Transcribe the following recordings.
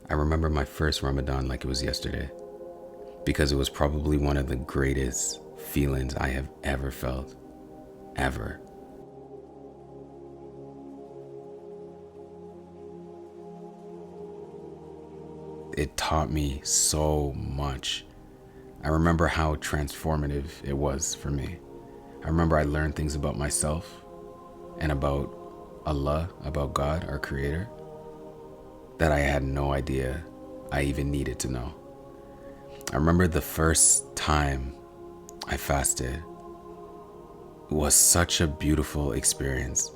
I remember my first Ramadan like it was yesterday, because it was probably one of the greatest feelings I have ever felt, ever. It taught me so much. I remember how transformative it was for me. I remember I learned things about myself and about Allah, about God, our creator, that I had no idea I even needed to know. I remember the first time I fasted was such a beautiful experience.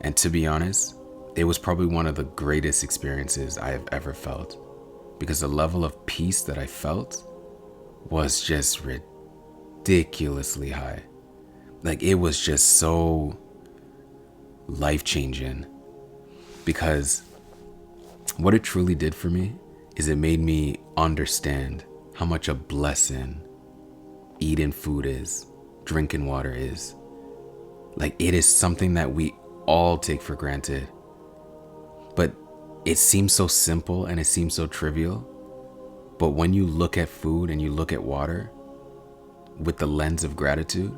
And to be honest, it was probably one of the greatest experiences I have ever felt, because the level of peace that I felt was just ridiculously high. Like, it was just so life-changing, because what it truly did for me is it made me understand how much a blessing eating food is, drinking water is. Like, it is something that we all take for granted, but it seems so simple and it seems so trivial. But when you look at food and you look at water with the lens of gratitude,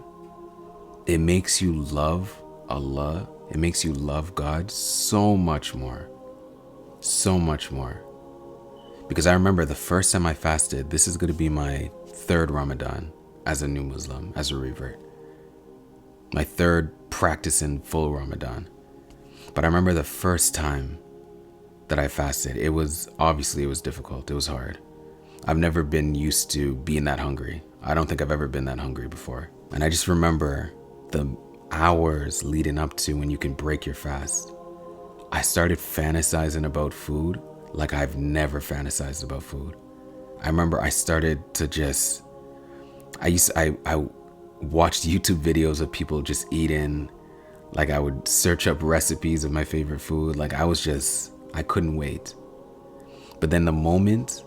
it makes you love Allah. It makes you love God so much more. So much more. Because I remember the first time I fasted, this is going to be my third Ramadan as a new Muslim, as a revert. My third practicing full Ramadan. But I remember the first time that I fasted, it was difficult. It was hard. I've never been used to being that hungry. I don't think I've ever been that hungry before. And I just remember the hours leading up to when you can break your fast. I started fantasizing about food like I've never fantasized about food. I remember I started to just, I watched YouTube videos of people just eating. Like, I would search up recipes of my favorite food. Like, I couldn't wait. But then the moment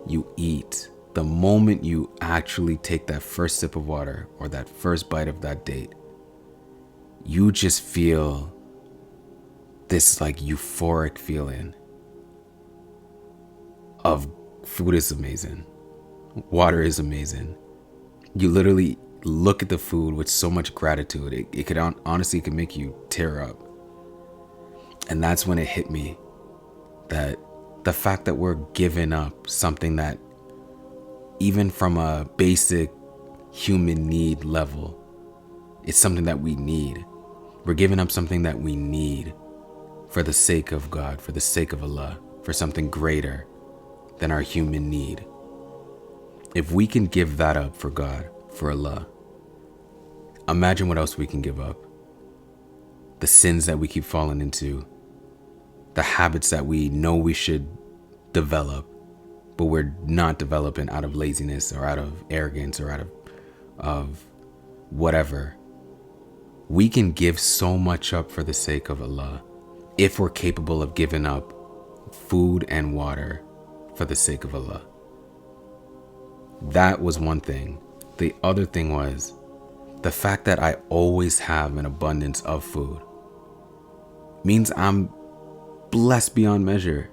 you eat, the moment you actually take that first sip of water or that first bite of that date, you just feel this like euphoric feeling of food is amazing. Water is amazing. You literally look at the food with so much gratitude. It could honestly, it could make you tear up. And that's when it hit me that the fact that we're giving up something that, even from a basic human need level, it's something that we need. We're giving up something that we need for the sake of God, for the sake of Allah, for something greater than our human need. If we can give that up for God, for Allah, imagine what else we can give up. The sins that we keep falling into, the habits that we know we should develop, but we're not developing out of laziness or out of arrogance or out of whatever. We can give so much up for the sake of Allah if we're capable of giving up food and water for the sake of Allah. That was one thing. The other thing was the fact that I always have an abundance of food means I'm blessed beyond measure.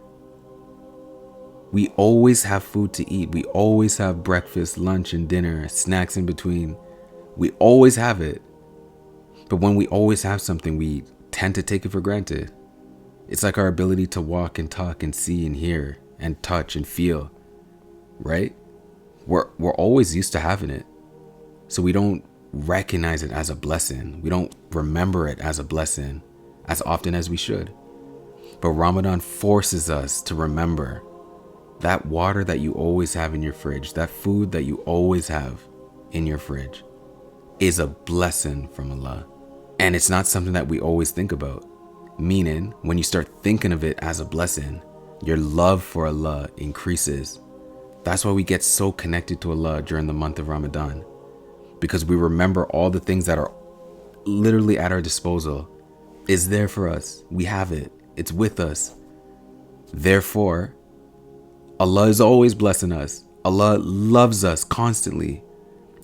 We always have food to eat. We always have breakfast, lunch, and dinner, snacks in between. We always have it. But when we always have something, we tend to take it for granted. It's like our ability to walk and talk and see and hear and touch and feel, right? We're always used to having it. So we don't recognize it as a blessing. We don't remember it as a blessing as often as we should. But Ramadan forces us to remember that water that you always have in your fridge, that food that you always have in your fridge, is a blessing from Allah. And it's not something that we always think about. Meaning, when you start thinking of it as a blessing, your love for Allah increases. That's why we get so connected to Allah during the month of Ramadan, because we remember all the things that are literally at our disposal. It's there for us. We have it. It's with us. Therefore, Allah is always blessing us. Allah loves us constantly.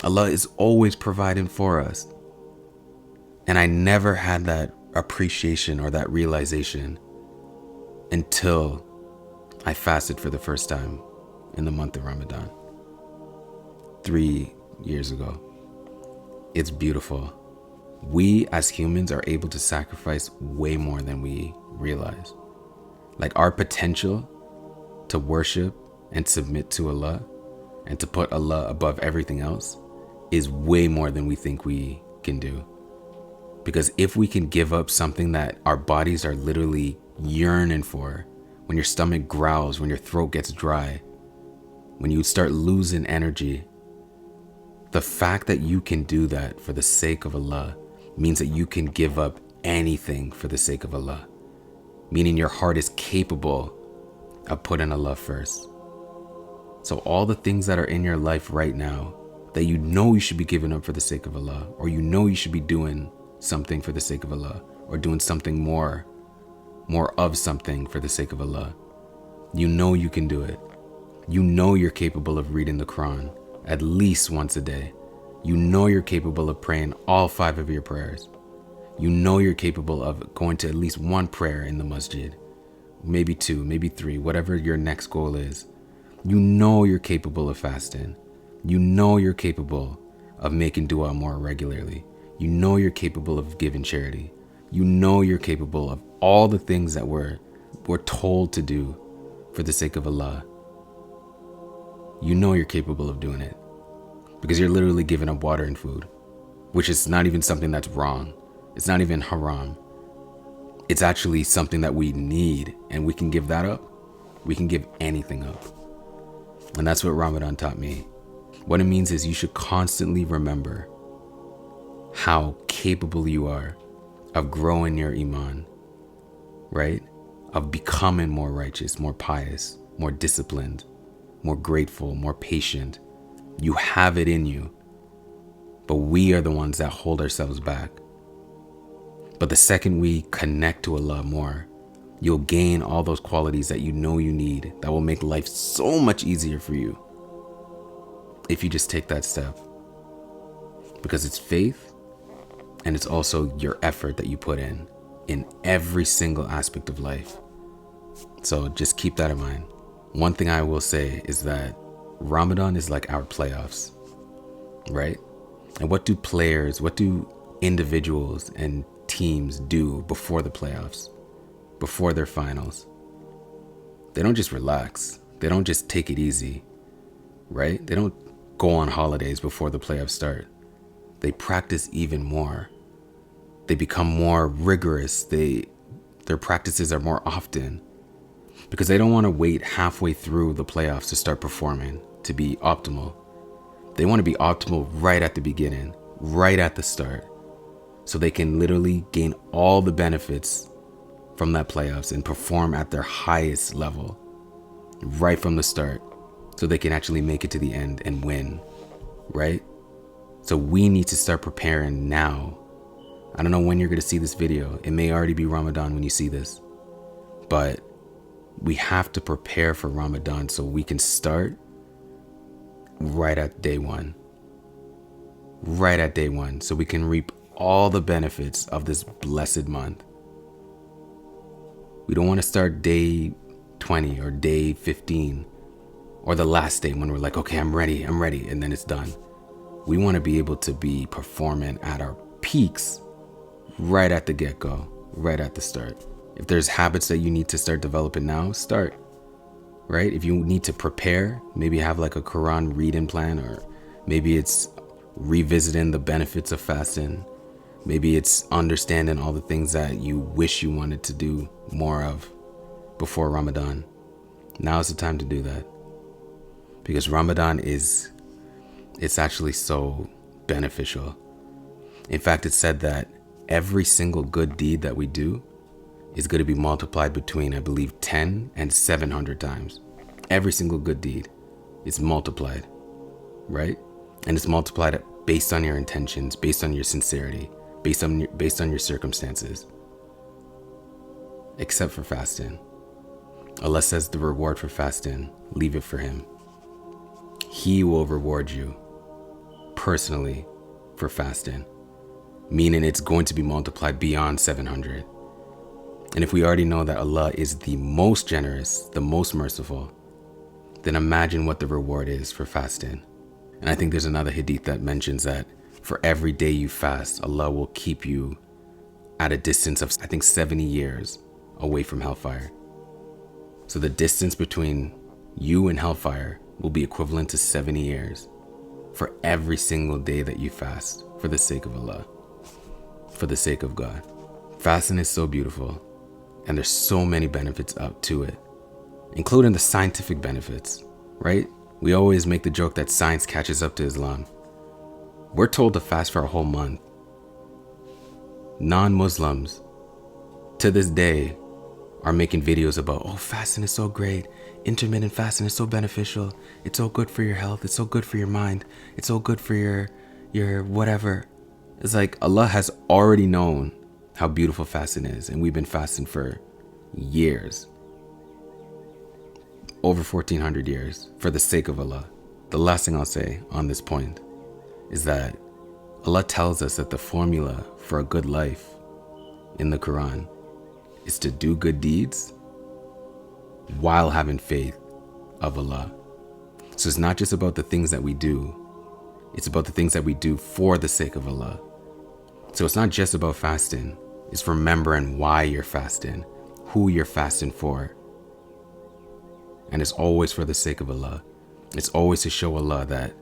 Allah is always providing for us. And I never had that appreciation or that realization until I fasted for the first time in the month of Ramadan 3 years ago. It's beautiful. We as humans are able to sacrifice way more than we realize. Like our potential to worship and submit to Allah and to put Allah above everything else is way more than we think we can do. Because if we can give up something that our bodies are literally yearning for, when your stomach growls, when your throat gets dry, when you start losing energy, the fact that you can do that for the sake of Allah means that you can give up anything for the sake of Allah. Meaning your heart is capable of putting Allah first. So all the things that are in your life right now that you know you should be giving up for the sake of Allah, or you know you should be doing something for the sake of Allah, or doing something more of something for the sake of Allah, you know you can do it. You know you're capable of reading the Quran at least once a day. You know you're capable of praying all 5 of your prayers. You know you're capable of going to at least 1 prayer in the masjid, maybe 2, maybe 3, whatever your next goal is. You know you're capable of fasting. You know you're capable of making dua more regularly. You know you're capable of giving charity. You know you're capable of all the things that we're told to do for the sake of Allah. You know you're capable of doing it because you're literally giving up water and food, which is not even something that's wrong. It's not even haram. It's actually something that we need, and we can give that up. We can give anything up. And that's what Ramadan taught me. What it means is you should constantly remember how capable you are of growing your iman, right? Of becoming more righteous, more pious, more disciplined, more grateful, more patient. You have it in you, but we are the ones that hold ourselves back. But the second we connect to Allah more, you'll gain all those qualities that you know you need that will make life so much easier for you if you just take that step. Because it's faith, and it's also your effort that you put in every single aspect of life. So just keep that in mind. One thing I will say is that Ramadan is like our playoffs, right? And what do individuals and teams do before the playoffs, before their finals? They don't just relax. They don't just take it easy, right? They don't go on holidays before the playoffs start. They practice even more. They become more rigorous. Their practices are more often because they don't want to wait halfway through the playoffs to start performing to be optimal. They want to be optimal right at the beginning, right at the start, so they can literally gain all the benefits from that playoffs and perform at their highest level right from the start, so they can actually make it to the end and win, right? So we need to start preparing now. I don't know when you're going to see this video. It may already be Ramadan when you see this, but we have to prepare for Ramadan so we can start right at day one, so we can reap all the benefits of this blessed month. We don't want to start day 20 or day 15 or the last day when we're like, okay, I'm ready, and then it's done. We want to be able to be performing at our peaks right at the get-go, right at the start. If there's habits that you need to start developing now, start, right? If you need to prepare, maybe have like a Quran reading plan, or maybe it's revisiting the benefits of fasting. Maybe it's understanding all the things that you wish you wanted to do more of before Ramadan. Now is the time to do that, because Ramadan it's actually so beneficial. In fact, it's said that every single good deed that we do is going to be multiplied between, I believe, 10 and 700 times. Every single good deed is multiplied, right? And it's multiplied based on your intentions, based on your sincerity, based on your circumstances. Except for fasting. Allah says the reward for fasting, leave it for Him. He will reward you personally for fasting, meaning it's going to be multiplied beyond 700. And if we already know that Allah is the most generous, the most merciful, then imagine what the reward is for fasting. And I think there's another hadith that mentions that for every day you fast, Allah will keep you at a distance of, I think, 70 years away from hellfire. So the distance between you and hellfire will be equivalent to 70 years for every single day that you fast for the sake of Allah, for the sake of God. Fasting is so beautiful, and there's so many benefits up to it, including the scientific benefits, right? We always make the joke that science catches up to Islam. We're told to fast for a whole month. Non-Muslims, to this day, are making videos about, oh, fasting is so great. Intermittent fasting is so beneficial. It's so good for your health. It's so good for your mind. It's so good for your whatever. It's like Allah has already known how beautiful fasting is, and we've been fasting for years. Over 1400 years for the sake of Allah. The last thing I'll say on this point is that Allah tells us that the formula for a good life in the Quran is to do good deeds while having faith of Allah. So it's not just about the things that we do, it's about the things that we do for the sake of Allah. So it's not just about fasting, it's remembering why you're fasting, who you're fasting for. And it's always for the sake of Allah. It's always to show Allah that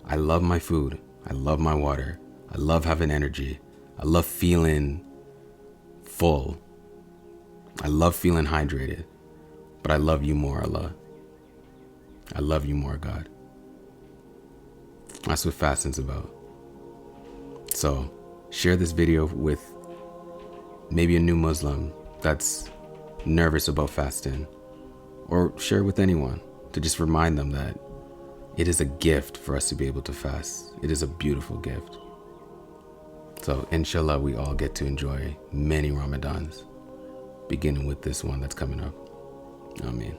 I love my food, I love my water, I love having energy, I love feeling full, I love feeling hydrated, but I love you more, Allah. I love you more, God. That's what fasting's about. So share this video with maybe a new Muslim that's nervous about fasting, or share it with anyone to just remind them that it is a gift for us to be able to fast. It is a beautiful gift. So inshallah, we all get to enjoy many Ramadans, beginning with this one that's coming up. Ameen.